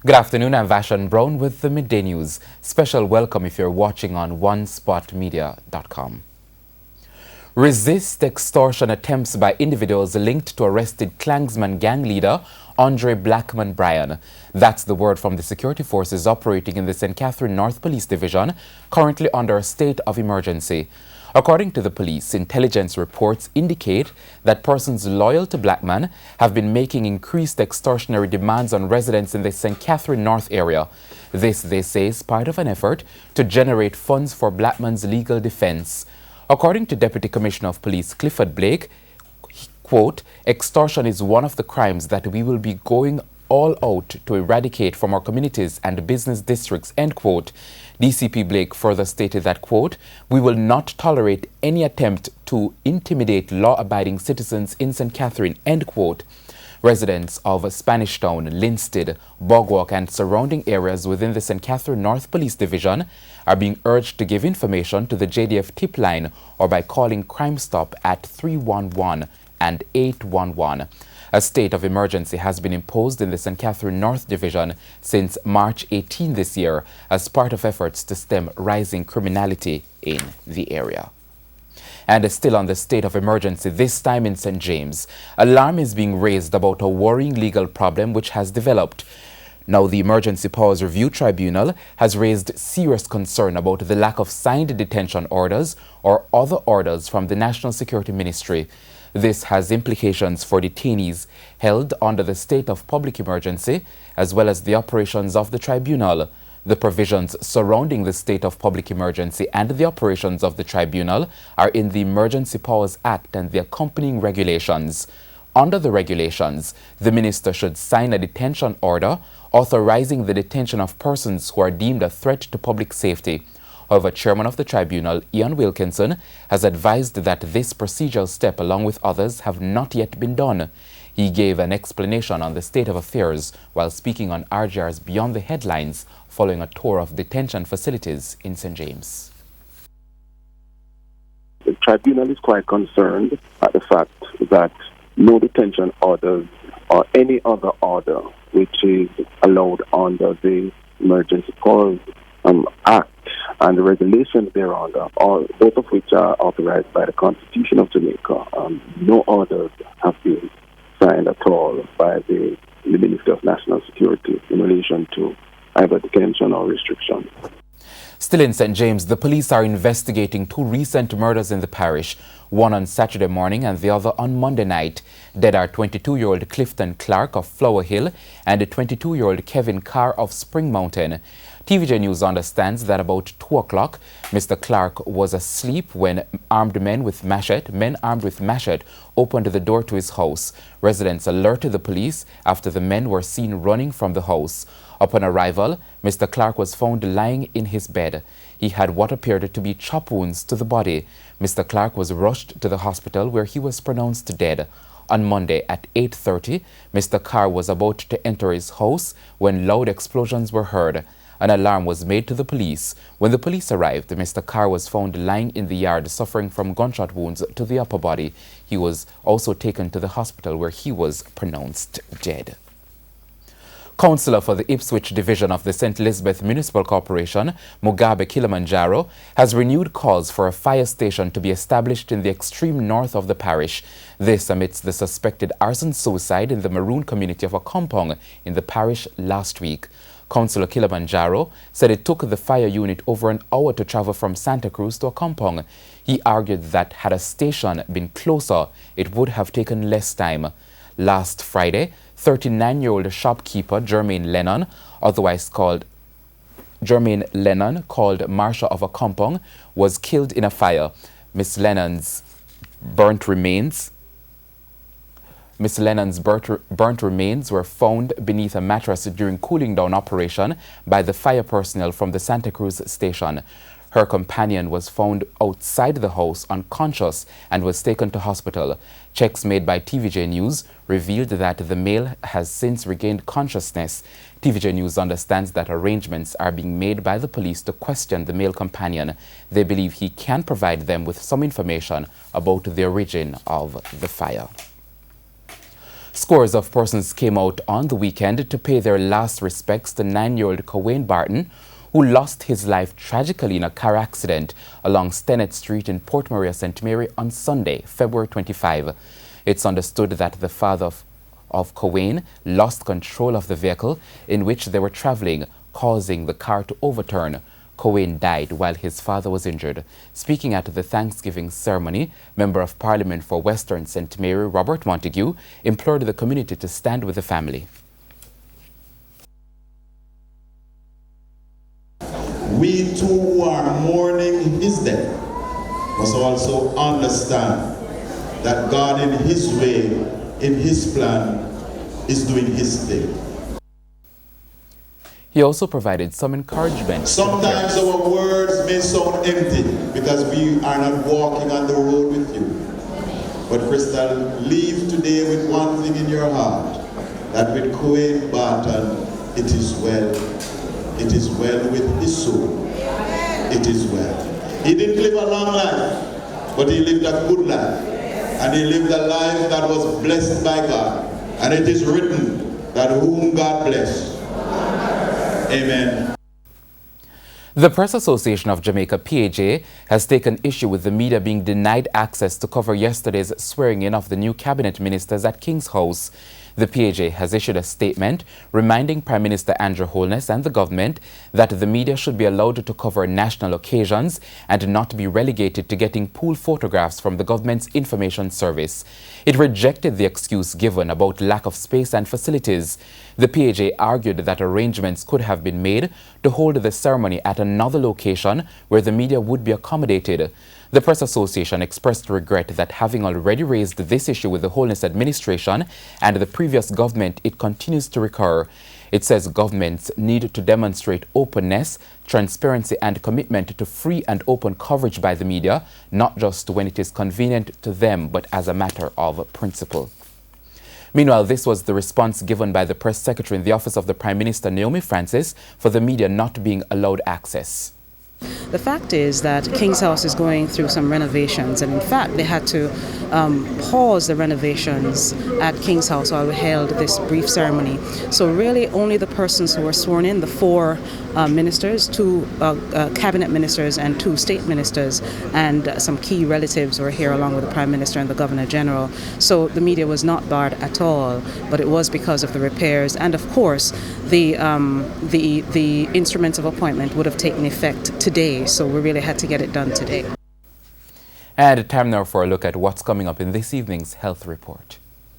Good afternoon, I'm Vashon Brown with the Midday News. Special welcome if you're watching on onespotmedia.com. Resist extortion attempts by individuals linked to arrested Klansman gang leader Andre Blackman Bryan. That's the word from the security forces operating in the St. Catherine North Police Division, currently under a state of emergency. According to the police, intelligence reports indicate that persons loyal to Blackman have been making increased extortionary demands on residents in the St. Catherine North area. This, they say, is part of an effort to generate funds for Blackman's legal defense. According to Deputy Commissioner of Police Clifford Blake, quote, extortion is one of the crimes that we will be going all out to eradicate from our communities and business districts, end quote. DCP Blake further stated that, quote, we will not tolerate any attempt to intimidate law-abiding citizens in St. Catherine, end quote. Residents of Spanish Town, Linstead, Bogwalk and surrounding areas within the St. Catherine North Police Division are being urged to give information to the JDF tip line or by calling Crime Stop at 311 and 811. A state of emergency has been imposed in the St. Catherine North Division since March 18 this year as part of efforts to stem rising criminality in the area. And still on the state of emergency, this time in St. James, alarm is being raised about a worrying legal problem which has developed. Now, the Emergency Powers Review Tribunal has raised serious concern about the lack of signed detention orders or other orders from the National Security Ministry. This has implications for detainees held under the state of public emergency, as well as the operations of the tribunal. The provisions surrounding the state of public emergency and the operations of the tribunal are in the Emergency Powers Act and the accompanying regulations. Under the regulations, the minister should sign a detention order authorizing the detention of persons who are deemed a threat to public safety. However, Chairman of the Tribunal, Ian Wilkinson, has advised that this procedural step, along with others, have not yet been done. He gave an explanation on the state of affairs while speaking on RJR's Beyond the Headlines following a tour of detention facilities in St. James. The tribunal is quite concerned at the fact that no detention orders or any other order which is allowed under the Emergency Powers Act and the regulations thereunder, both of which are authorized by the Constitution of Jamaica, no orders have been signed at all by the Ministry of National Security in relation to either detention or restriction. Still in St. James, the police are investigating two recent murders in the parish, one on Saturday morning and the other on Monday night. Dead are 22-year-old Clifton Clark of Flower Hill and 22-year-old Kevin Carr of Spring Mountain. TVJ News understands that about 2 o'clock, Mr. Clark was asleep when men armed with machete opened the door to his house. Residents alerted the police after the men were seen running from the house. Upon arrival, Mr. Clark was found lying in his bed. He had what appeared to be chop wounds to the body. Mr. Clark was rushed to the hospital where he was pronounced dead. On Monday at 8:30, Mr. Carr was about to enter his house when loud explosions were heard. An alarm was made to the police. When the police arrived, Mr. Carr was found lying in the yard suffering from gunshot wounds to the upper body. He was also taken to the hospital where he was pronounced dead. Councillor for the Ipswich Division of the St. Elizabeth Municipal Corporation, Mugabe Kilimanjaro, has renewed calls for a fire station to be established in the extreme north of the parish. This amidst the suspected arson-suicide in the Maroon community of Akompong in the parish last week. Councillor Kilimanjaro said it took the fire unit over an hour to travel from Santa Cruz to Akompong. He argued that had a station been closer, it would have taken less time. Last Friday, 39-year-old shopkeeper Jermaine Lennon, otherwise called Jermaine Lennon, called Marsha of Akompong, was killed in a fire. Miss Lennon's burnt remains were found beneath a mattress during cooling down operation by the fire personnel from the Santa Cruz station. Her companion was found outside the house unconscious and was taken to hospital. Checks made by TVJ News revealed that the male has since regained consciousness. TVJ News understands that arrangements are being made by the police to question the male companion. They believe he can provide them with some information about the origin of the fire. Scores of persons came out on the weekend to pay their last respects to 9-year-old Cowain Barton, who lost his life tragically in a car accident along Stennett Street in Port Maria, St. Mary on Sunday, February 25. It's understood that the father of Cowain lost control of the vehicle in which they were traveling, causing the car to overturn. Cowain died while his father was injured. Speaking at the Thanksgiving ceremony, Member of Parliament for Western St. Mary, Robert Montague, implored the community to stand with the family. We too who are mourning his death must also understand that God in his way, in his plan, is doing his thing. He also provided some encouragement. Sometimes our words may sound empty because we are not walking on the road with you. But Crystal, leave today with one thing in your heart, that with Cowain Barton, it is well. It is well with his soul. It is well. He didn't live a long life, but he lived a good life. And he lived a life that was blessed by God. And it is written that whom God bless. Amen. The Press Association of Jamaica, PAJ, has taken issue with the media being denied access to cover yesterday's swearing-in of the new cabinet ministers at King's House. The PAJ has issued a statement reminding Prime Minister Andrew Holness and the government that the media should be allowed to cover national occasions and not be relegated to getting pool photographs from the government's information service. It rejected the excuse given about lack of space and facilities. The PAJ argued that arrangements could have been made to hold the ceremony at another location where the media would be accommodated. The Press Association expressed regret that having already raised this issue with the Holness administration and the previous government, it continues to recur. It says governments need to demonstrate openness, transparency and commitment to free and open coverage by the media, not just when it is convenient to them, but as a matter of principle. Meanwhile, this was the response given by the press secretary in the office of the Prime Minister, NAOMI Francis, for the media not being allowed access. The fact is that King's House is going through some renovations, and in fact they had to pause the renovations at King's House while we held this brief ceremony. So really only the persons who were sworn in, the 4 ministers, 2 cabinet ministers and 2 state ministers, and some key relatives were here along with the Prime Minister and the Governor General. So the media was not barred at all, but it was because of the repairs, and of course the instruments of appointment would have taken effect today, so we really had to get it done today. And time now for a look at what's coming up in this evening's health report.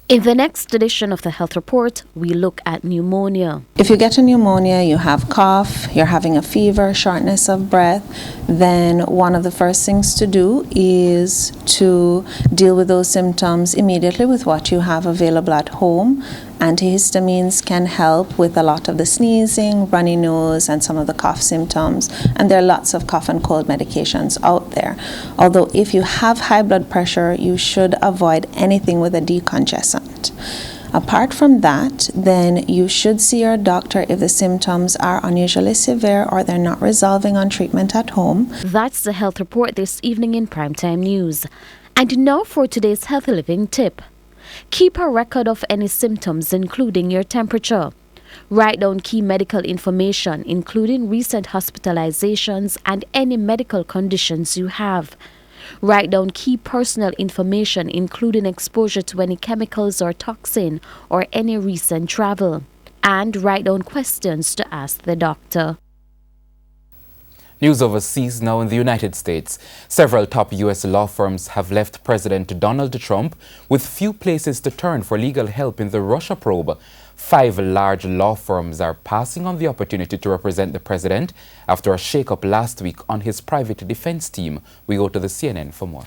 In the next edition of the health report, we look at pneumonia. If you get a pneumonia, you have cough, you're having a fever, shortness of breath, then one of the first things to do is to deal with those symptoms immediately with what you have available at home. Antihistamines can help with a lot of the sneezing, runny nose, and some of the cough symptoms. And there are lots of cough and cold medications out there. Although if you have high blood pressure, you should avoid anything with a decongestant. Apart from that, then you should see your doctor if the symptoms are unusually severe or they're not resolving on treatment at home. That's the health report this evening in Primetime News. And now for today's Healthy Living tip. Keep a record of any symptoms, including your temperature. Write down key medical information, including recent hospitalizations and any medical conditions you have. Write down key personal information, including exposure to any chemicals or toxin or any recent travel. And write down questions to ask the doctor. News overseas now in the United States. Several top U.S. law firms have left President Donald Trump with few places to turn for legal help in the Russia probe. 5 large law firms are passing on the opportunity to represent the president after a shakeup last week on his private defense team. We go to the CNN for more.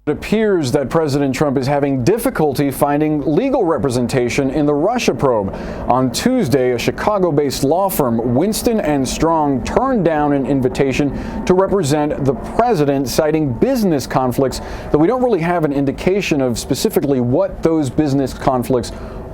It appears that President Trump is having difficulty finding legal representation in the Russia probe. On Tuesday, a Chicago-based law firm, Winston & Strong, turned down an invitation to represent the president, citing business conflicts, though we don't really have an indication of specifically what those business conflicts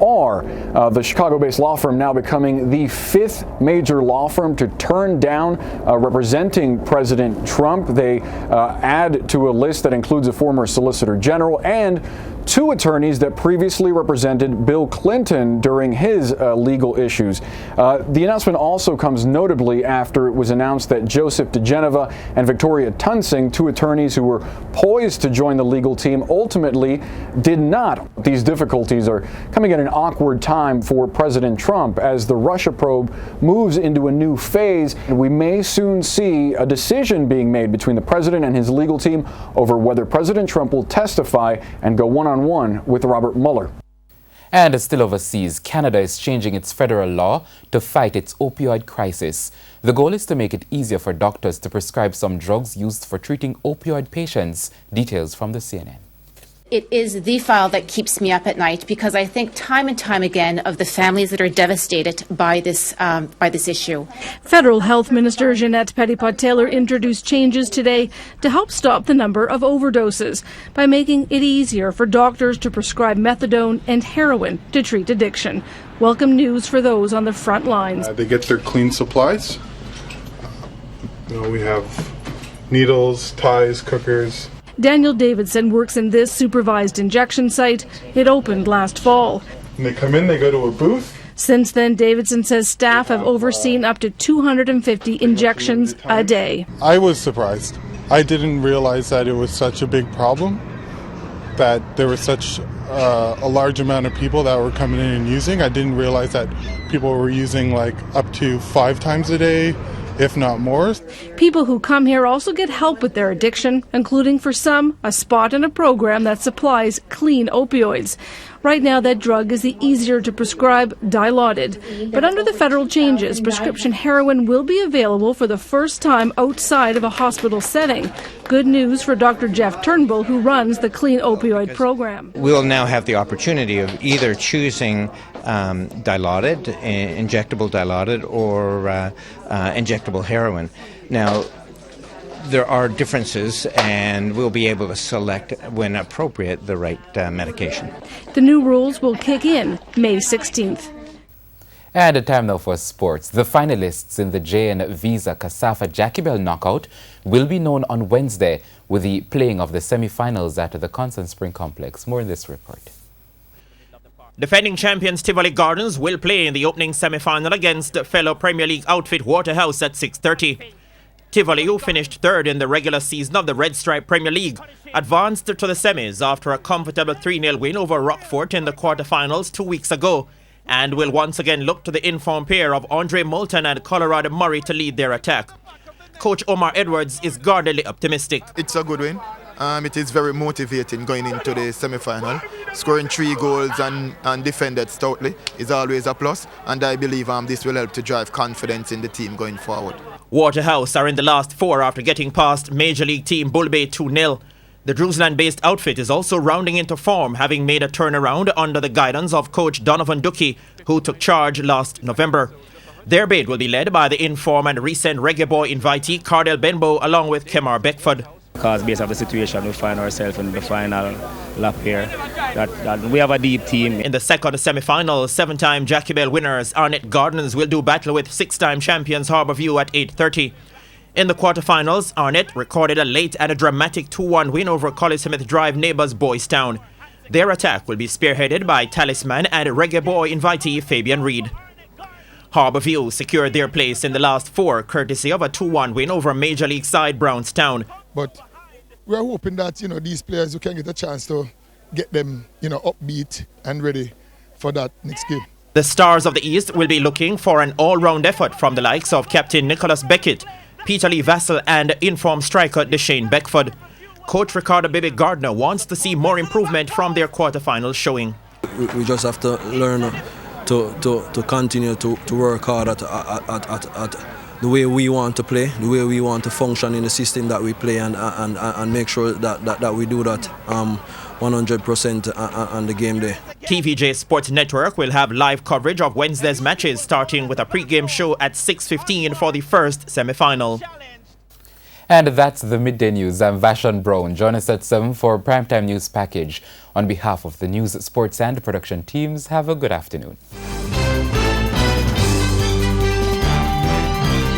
are. The Chicago-based law firm now becoming the 5th major law firm to turn down representing President Trump. They add to a list that includes a former Solicitor General and two attorneys that previously represented Bill Clinton during his legal issues. The announcement also comes notably after it was announced that Joseph DeGeneva and Victoria Tunsing, two attorneys who were poised to join the legal team, ultimately did not. These difficulties are coming at an awkward time for President Trump as the Russia probe moves into a new phase, and we may soon see a decision being made between the president and his legal team over whether President Trump will testify and go one-on-one with Robert Mueller. And still overseas, Canada is changing its federal law to fight its opioid crisis. The goal is to make it easier for doctors to prescribe some drugs used for treating opioid patients. Details from the CNN. It is the file that keeps me up at night because I think time and time again of the families that are devastated by this issue. Federal Health Minister Jeanette Petitpas-Taylor introduced changes today to help stop the number of overdoses by making it easier for doctors to prescribe methadone and heroin to treat addiction. Welcome news for those on the front lines. They get their clean supplies. We have needles, ties, cookers. Daniel Davidson works in this supervised injection site. It opened last fall. When they come in, they go to a booth. Since then, Davidson says staff have overseen up to 250 injections a day. I was surprised. I didn't realize that it was such a big problem, that there was such a large amount of people that were coming in and using. I didn't realize that people were using like up to 5 times a day, if not more. People who come here also get help with their addiction, including for some, a spot in a program that supplies clean opioids. Right now, that drug is the easier to prescribe Dilaudid. But under the federal changes, prescription heroin will be available for the first time outside of a hospital setting. Good news for Dr. Jeff Turnbull, who runs the Clean Opioid program. We'll now have the opportunity of either choosing Dilaudid, injectable Dilaudid, or injectable heroin. Now, there are differences, and we'll be able to select, when appropriate, the right medication. The new rules will kick in May 16th. And a time now for sports. The finalists in the JN Visa Casafa Jackie Bell knockout will be known on Wednesday with the playing of the semi-finals at the Constant Spring Complex. More in this report. Defending champions Tivoli Gardens will play in the opening semi-final against fellow Premier League outfit Waterhouse at 6:30. Tivoli, who finished third in the regular season of the Red Stripe Premier League, advanced to the semis after a comfortable 3-0 win over Rockfort in the quarterfinals 2 weeks ago, and will once again look to the informed pair of Andre Moulton and Colorado Murray to lead their attack. Coach Omar Edwards is guardedly optimistic. It's a good win. It is very motivating going into the semi-final. Scoring 3 goals and defended stoutly is always a plus, and I believe this will help to drive confidence in the team going forward. Waterhouse are in the last 4 after getting past Major League team Bull Bay 2-0. The Druseland-based outfit is also rounding into form, having made a turnaround under the guidance of coach Donovan Ducky, who took charge last November. Their bid will be led by the in-form and recent Reggae Boy invitee Cardell Benbow along with Kemar Beckford. Because based on the situation, we find ourselves in the final lap here. That we have a deep team. In the second semi-final, 7-time Jackie Bell winners Arnett Gardens will do battle with 6-time champions Harbourview at 8:30. In the quarterfinals, Arnett recorded a late and a dramatic 2-1 win over Collie Smith Drive neighbours Boys Town. Their attack will be spearheaded by Talisman and Reggae Boy invitee Fabian Reed. Harbourview secured their place in the last 4 courtesy of a 2-1 win over Major League side Brownstown. But we're hoping that these players who can get a chance to get them upbeat and ready for that next game. The Stars of the East will be looking for an all-round effort from the likes of Captain Nicholas Beckett, Peter Lee Vassell and informed striker Deshane Beckford. Coach Ricardo Bebe Gardner wants to see more improvement from their quarterfinal showing. We just have to learn to continue to work hard at the way we want to play, the way we want to function in the system that we play, and make sure that we do that 100% on the game day. TVJ Sports Network will have live coverage of Wednesday's matches, starting with a pre-game show at 6:15 for the first semi-final. And that's the Midday News. I'm Vashon Brown. Join us at 7 for Primetime News Package. On behalf of the news, sports and production teams, have a good afternoon.